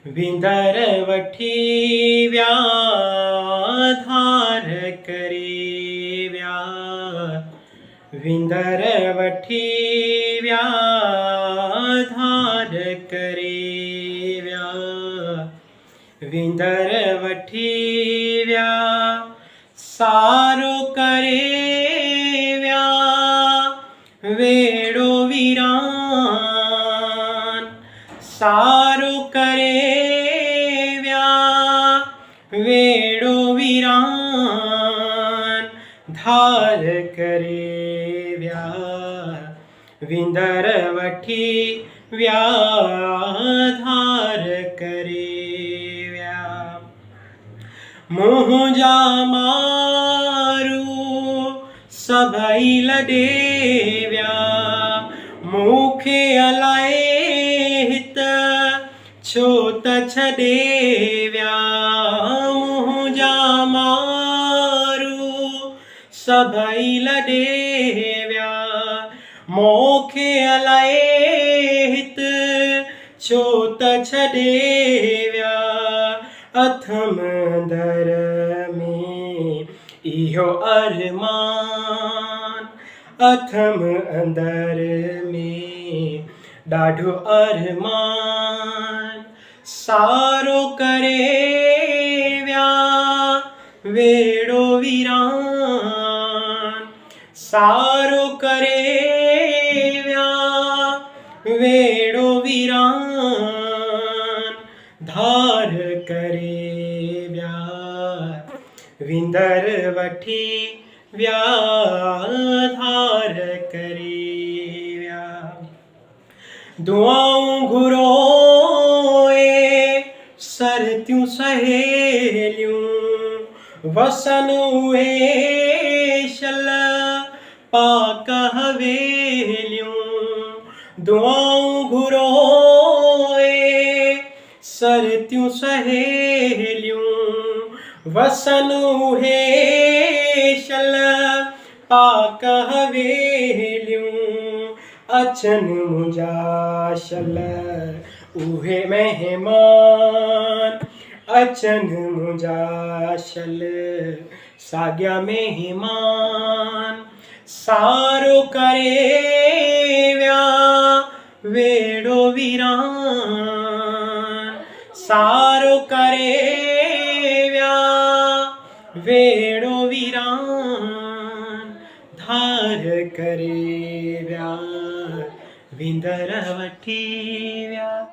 विंदर वठी व्या धार करे व्या, विंदर वठी व्या धार करे व्या, विंदर वठी व्या सारो करे व्या वेड़ो वीरान, सारो करे व्या वेड़ो वीरान धार करे व्या, विंदर वठी व्या धार करे व्या। मुंहिंजा मारू सभई लॾे व्या, मूंखे अलाए हित छो त छॾे व्या। मुंहिंजा मारू सभई लॾे व्या, मूंखे अलाए हित छो त छॾे व्या। अथम दर में इहो अरमान, अथम अंदर में ॾाढो अरमान, सारो करे व्या वेड़ो वीरान, सारो करे व्या वेड़ो वीरान धार करे व्या, विंदर वठी व्या धार करे व्या। दुआऊं घुरोए सरतियूं सहेलियूं, वसन उहे शल पाक हवेलियूं। दुआऊं घुरोए सरतियूं सहेलियूं, वसन उहे शल पाक हवेलियूं। अचन मुंहिंजा शल उहे महिमान, अचन मुंहिंजा शल साॻिया महिमान, सारो करे व्या वेड़ो वीरान, सारो करे व्या वेड़ो वीरान धार करे व्या, विंदर वठी व्या।